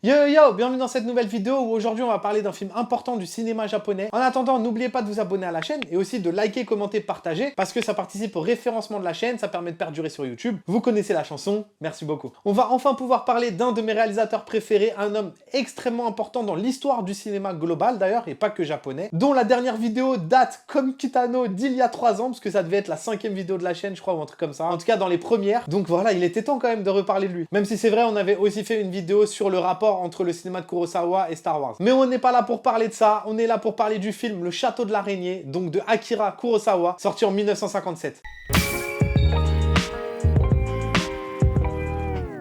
Yo yo yo, bienvenue dans cette nouvelle vidéo où aujourd'hui on va parler d'un film important du cinéma japonais. En attendant, n'oubliez pas de vous abonner à la chaîne et aussi de liker, commenter, partager parce que ça participe au référencement de la chaîne, ça permet de perdurer sur YouTube. Vous connaissez la chanson, merci beaucoup. On va enfin pouvoir parler d'un de mes réalisateurs préférés, un homme extrêmement important dans l'histoire du cinéma global d'ailleurs, et pas que japonais, dont la dernière vidéo date comme Kitano d'il y a 3 ans, parce que ça devait être la 5e vidéo de la chaîne, je crois, ou un truc comme ça. En tout cas, dans les premières. Donc voilà, il était temps quand même de reparler de lui. Même si c'est vrai, on avait aussi fait une vidéo sur le rapport entre le cinéma de Kurosawa et Star Wars. Mais on n'est pas là pour parler de ça, on est là pour parler du film Le Château de l'Araignée, donc de Akira Kurosawa, sorti en 1957.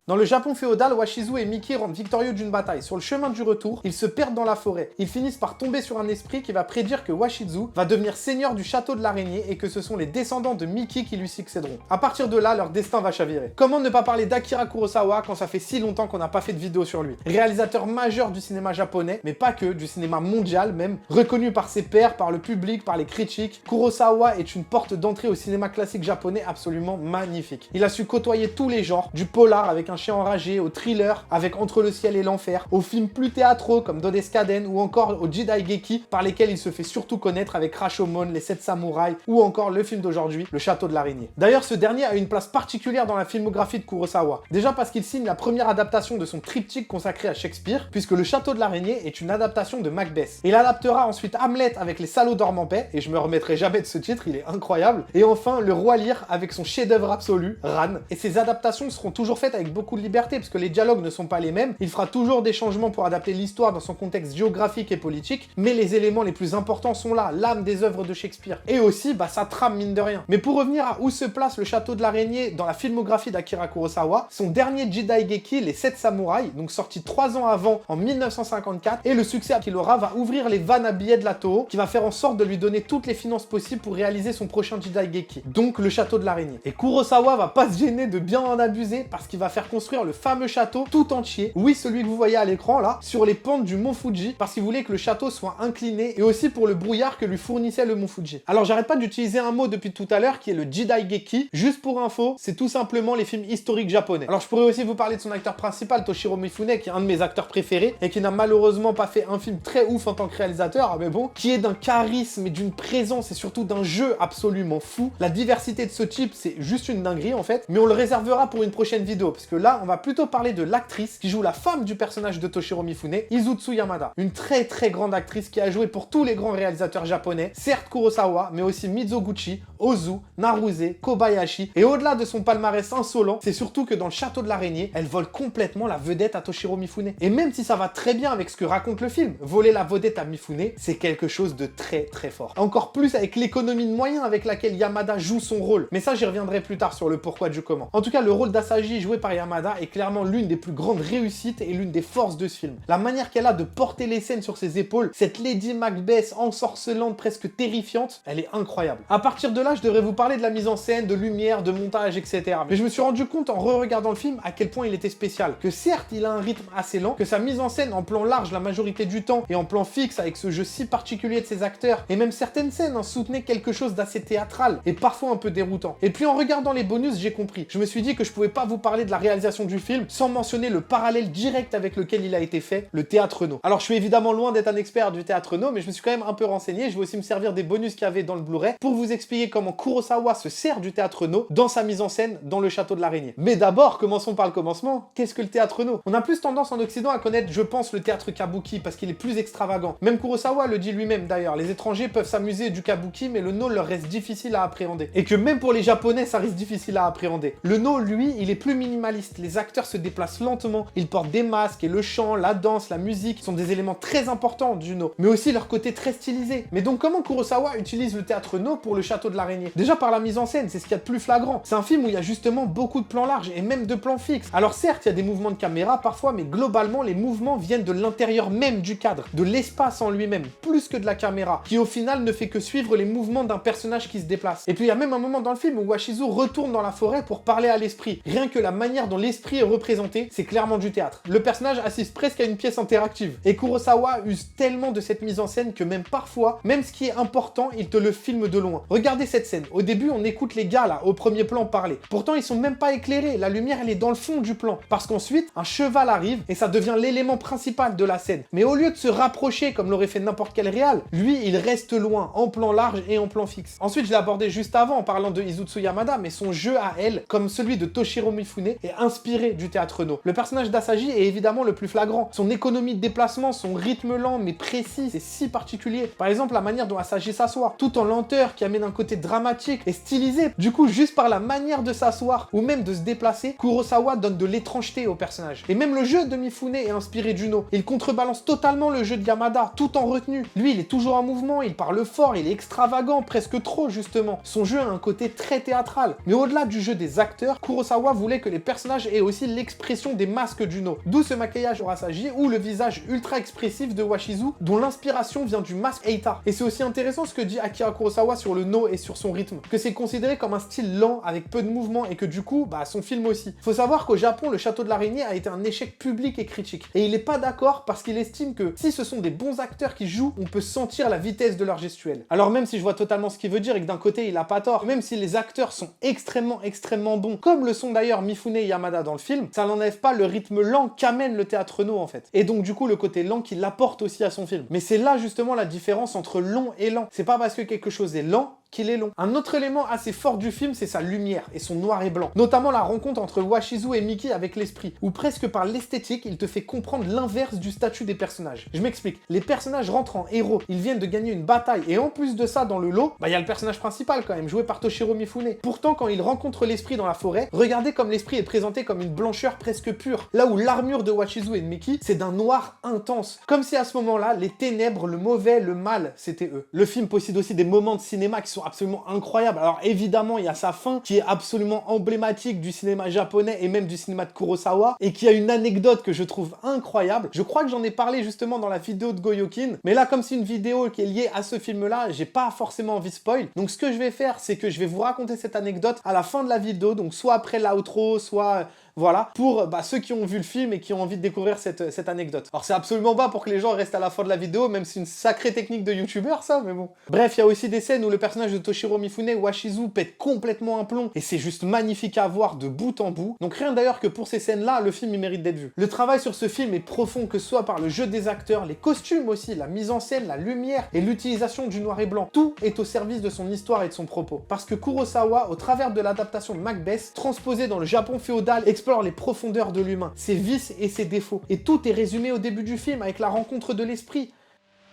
Dans le Japon féodal, Washizu et Miki rentrent victorieux d'une bataille. Sur le chemin du retour, ils se perdent dans la forêt. Ils finissent par tomber sur un esprit qui va prédire que Washizu va devenir seigneur du château de l'araignée et que ce sont les descendants de Miki qui lui succéderont. À partir de là, leur destin va chavirer. Comment ne pas parler d'Akira Kurosawa quand ça fait si longtemps qu'on n'a pas fait de vidéo sur lui? Réalisateur majeur du cinéma japonais, mais pas que, du cinéma mondial même, reconnu par ses pairs, par le public, par les critiques, Kurosawa est une porte d'entrée au cinéma classique japonais absolument magnifique. Il a su côtoyer tous les genres, du polar avec un chien enragé, au thriller avec Entre le ciel et l'enfer, aux films plus théâtraux comme Dodeskaden ou encore aux Jidaigeki par lesquels il se fait surtout connaître avec Rashomon, Les 7 samouraïs ou encore le film d'aujourd'hui, Le Château de l'Araignée. D'ailleurs, ce dernier a une place particulière dans la filmographie de Kurosawa. Déjà parce qu'il signe la première adaptation de son triptyque consacré à Shakespeare, puisque Le Château de l'Araignée est une adaptation de Macbeth. Il adaptera ensuite Hamlet avec Les Salauds dorment en paix, et je me remettrai jamais de ce titre, il est incroyable. Et enfin, Le Roi Lear avec son chef-d'œuvre absolu, Ran. Et ces adaptations seront toujours faites avec beaucoup de liberté, parce que les dialogues ne sont pas les mêmes. Il fera toujours des changements pour adapter l'histoire dans son contexte géographique et politique, mais les éléments les plus importants sont là, l'âme des œuvres de Shakespeare. Et aussi, sa trame, mine de rien. Mais pour revenir à où se place le Château de l'Araignée dans la filmographie d'Akira Kurosawa, son dernier Jidaigeki, Les 7 samouraïs, donc sorti 3 ans avant, en 1954, et le succès qu'il aura va ouvrir les vannes à billets de la Toho, qui va faire en sorte de lui donner toutes les finances possibles pour réaliser son prochain Jidaigeki, donc le Château de l'Araignée. Et Kurosawa va pas se gêner de bien en abuser, parce qu'il va faire construire le fameux château tout entier, oui, celui que vous voyez à l'écran là, sur les pentes du mont Fuji, parce qu'il voulait que le château soit incliné, et aussi pour le brouillard que lui fournissait le mont Fuji. Alors j'arrête pas d'utiliser un mot depuis tout à l'heure qui est le Jidaigeki. Juste pour info, c'est tout simplement les films historiques japonais. Alors je pourrais aussi vous parler de son acteur principal, Toshiro Mifune, qui est un de mes acteurs préférés, et qui n'a malheureusement pas fait un film très ouf en tant que réalisateur, mais bon, qui est d'un charisme et d'une présence et surtout d'un jeu absolument fou. La diversité de ce type, c'est juste une dinguerie en fait, mais on le réservera pour une prochaine vidéo, parce que là, on va plutôt parler de l'actrice qui joue la femme du personnage de Toshiro Mifune, Izutsu Yamada. Une très grande actrice qui a joué pour tous les grands réalisateurs japonais, certes Kurosawa, mais aussi Mizoguchi, Ozu, Naruse, Kobayashi, et au-delà de son palmarès insolent, c'est surtout que dans le Château de l'Araignée, elle vole complètement la vedette à Toshiro Mifune. Et même si ça va très bien avec ce que raconte le film, voler la vedette à Mifune, c'est quelque chose de très fort. Encore plus avec l'économie de moyens avec laquelle Yamada joue son rôle. Mais ça, j'y reviendrai plus tard sur le pourquoi du comment. En tout cas, le rôle d'Asagi joué par Yamada est clairement l'une des plus grandes réussites et l'une des forces de ce film. La manière qu'elle a de porter les scènes sur ses épaules, cette Lady Macbeth ensorcelante, presque terrifiante, elle est incroyable. À partir de là, je devrais vous parler de la mise en scène, de lumière, de montage, etc. Mais je me suis rendu compte en re-regardant le film à quel point il était spécial. Que certes, il a un rythme assez lent, que sa mise en scène en plan large la majorité du temps et en plan fixe avec ce jeu si particulier de ses acteurs, et même certaines scènes soutenaient quelque chose d'assez théâtral et parfois un peu déroutant. Et puis en regardant les bonus, j'ai compris. Je me suis dit que je pouvais pas vous parler de la réalisation du film sans mentionner le parallèle direct avec lequel il a été fait, le Théâtre No. Alors je suis évidemment loin d'être un expert du Théâtre No, mais je me suis quand même un peu renseigné. Je vais aussi me servir des bonus qu'il y avait dans le Blu-ray pour vous expliquer comment Kurosawa se sert du Théâtre No dans sa mise en scène dans le Château de l'Araignée. Mais d'abord, commençons par le commencement. Qu'est-ce que le Théâtre No? On a plus tendance en Occident à connaître, je pense, le théâtre kabuki parce qu'il est plus extravagant. Même Kurosawa le dit lui-même d'ailleurs. Les étrangers peuvent s'amuser du kabuki, mais le No leur reste difficile à appréhender. Et que même pour les Japonais, ça reste difficile à appréhender. Le No, lui, il est plus minimaliste. Les acteurs se déplacent lentement, ils portent des masques et le chant, la danse, la musique sont des éléments très importants du No, mais aussi leur côté très stylisé. Mais donc comment Kurosawa utilise le Théâtre No pour le Château de l'Araignée? Déjà par la mise en scène, c'est ce qu'il y a de plus flagrant. C'est un film où il y a justement beaucoup de plans larges et même de plans fixes. Alors certes, il y a des mouvements de caméra parfois, mais globalement, les mouvements viennent de l'intérieur même du cadre, de l'espace en lui-même, plus que de la caméra, qui au final ne fait que suivre les mouvements d'un personnage qui se déplace. Et puis il y a même un moment dans le film où Washizu retourne dans la forêt pour parler à l'esprit. Rien que la manière dont dont l'esprit est représenté, c'est clairement du théâtre. Le personnage assiste presque à une pièce interactive. Et Kurosawa use tellement de cette mise en scène que même parfois, même ce qui est important, il te le filme de loin. Regardez cette scène. Au début, on écoute les gars là, au premier plan parler. Pourtant, ils sont même pas éclairés. La lumière, elle est dans le fond du plan. Parce qu'ensuite, un cheval arrive et ça devient l'élément principal de la scène. Mais au lieu de se rapprocher comme l'aurait fait n'importe quel réal, lui, il reste loin, en plan large et en plan fixe. Ensuite, je l'ai abordé juste avant en parlant de Izutsu Yamada, mais son jeu à elle, comme celui de Toshiro Mifune, est inspiré du théâtre No. Le personnage d'Asahi est évidemment le plus flagrant. Son économie de déplacement, son rythme lent mais précis, c'est si particulier. Par exemple, la manière dont Asahi s'assoit, tout en lenteur, qui amène un côté dramatique et stylisé. Du coup, juste par la manière de s'asseoir ou même de se déplacer, Kurosawa donne de l'étrangeté au personnage. Et même le jeu de Mifune est inspiré du No. Il contrebalance totalement le jeu de Yamada, tout en retenue. Lui, il est toujours en mouvement, il parle fort, il est extravagant, presque trop justement. Son jeu a un côté très théâtral. Mais au-delà du jeu des acteurs, Kurosawa voulait que les personnages aient aussi l'expression des masques du No. D'où ce maquillage au Asahi ou le visage ultra expressif de Washizu, dont l'inspiration vient du masque Eita. Et c'est aussi intéressant ce que dit Akira Kurosawa sur le No et sur son rythme, que c'est considéré comme un style lent avec peu de mouvement et que du coup, son film aussi. Faut savoir qu'au Japon, le Château de l'araignée a été un échec public et critique. Et il est pas d'accord parce qu'il estime que si ce sont des bons acteurs qui jouent, on peut sentir la vitesse de leur gestuelle. Alors même si je vois totalement ce qu'il veut dire et que d'un côté il a pas tort, même si les acteurs sont extrêmement bons, comme le sont d'ailleurs Mifune et Yamada dans le film, ça n'enlève pas le rythme lent qu'amène le théâtre No en fait. Et donc du coup le côté lent qu'il apporte aussi à son film. Mais c'est là justement la différence entre long et lent. C'est pas parce que quelque chose est lent qu'il est long. Un autre élément assez fort du film, c'est sa lumière et son noir et blanc. Notamment la rencontre entre Washizu et Miki avec l'esprit, où presque par l'esthétique, il te fait comprendre l'inverse du statut des personnages. Je m'explique. Les personnages rentrent en héros, ils viennent de gagner une bataille, et en plus de ça, dans le lot, il y a le personnage principal quand même, joué par Toshiro Mifune. Pourtant, quand il rencontre l'esprit dans la forêt, regardez comme l'esprit est présenté comme une blancheur presque pure, là où l'armure de Washizu et de Miki, c'est d'un noir intense. Comme si à ce moment-là, les ténèbres, le mauvais, le mal, c'était eux. Le film possède aussi des moments de cinéma qui sont absolument incroyables. Alors évidemment, il y a sa fin qui est absolument emblématique du cinéma japonais et même du cinéma de Kurosawa et qui a une anecdote que je trouve incroyable. Je crois que j'en ai parlé justement dans la vidéo de Goyokin, mais là comme c'est une vidéo qui est liée à ce film-là, j'ai pas forcément envie de spoil. Donc ce que je vais faire, c'est que je vais vous raconter cette anecdote à la fin de la vidéo, donc soit après l'outro, soit... Voilà, pour ceux qui ont vu le film et qui ont envie de découvrir cette anecdote. Alors c'est absolument pas pour que les gens restent à la fin de la vidéo, même si c'est une sacrée technique de youtubeur ça, mais bon. Bref, il y a aussi des scènes où le personnage de Toshiro Mifune, Washizu, pète complètement un plomb, et c'est juste magnifique à voir de bout en bout. Donc rien d'ailleurs que pour ces scènes-là, le film il mérite d'être vu. Le travail sur ce film est profond, que ce soit par le jeu des acteurs, les costumes aussi, la mise en scène, la lumière et l'utilisation du noir et blanc. Tout est au service de son histoire et de son propos. Parce que Kurosawa, au travers de l'adaptation de Macbeth, transposée dans le Japon féodal, explore les profondeurs de l'humain, ses vices et ses défauts. Et tout est résumé au début du film avec la rencontre de l'esprit.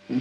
Et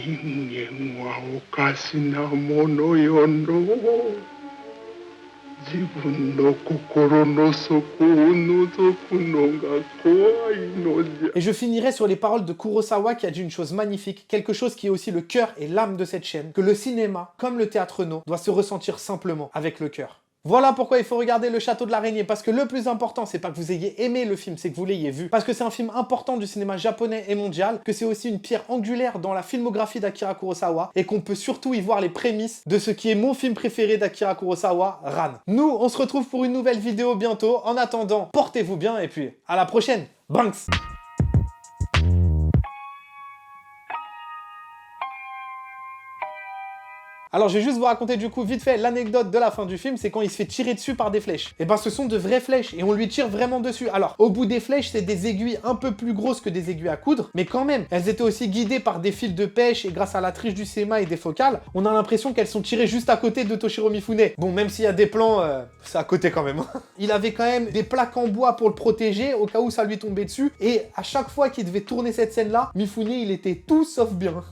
je finirai sur les paroles de Kurosawa qui a dit une chose magnifique, quelque chose qui est aussi le cœur et l'âme de cette chaîne, que le cinéma, comme le théâtre No, doit se ressentir simplement avec le cœur. Voilà pourquoi il faut regarder Le Château de l'araignée, parce que le plus important, c'est pas que vous ayez aimé le film, c'est que vous l'ayez vu. Parce que c'est un film important du cinéma japonais et mondial, que c'est aussi une pierre angulaire dans la filmographie d'Akira Kurosawa, et qu'on peut surtout y voir les prémices de ce qui est mon film préféré d'Akira Kurosawa, Ran. Nous, on se retrouve pour une nouvelle vidéo bientôt. En attendant, portez-vous bien, et puis à la prochaine. Banks! Alors je vais juste vous raconter du coup vite fait l'anecdote de la fin du film, c'est quand il se fait tirer dessus par des flèches. Et ben ce sont de vraies flèches et on lui tire vraiment dessus. Alors au bout des flèches c'est des aiguilles un peu plus grosses que des aiguilles à coudre, mais quand même elles étaient aussi guidées par des fils de pêche et grâce à la triche du cinéma et des focales, on a l'impression qu'elles sont tirées juste à côté de Toshiro Mifune. Bon même s'il y a des plans, c'est à côté quand même. Il avait quand même des plaques en bois pour le protéger au cas où ça lui tombait dessus et à chaque fois qu'il devait tourner cette scène là, Mifune il était tout sauf bien.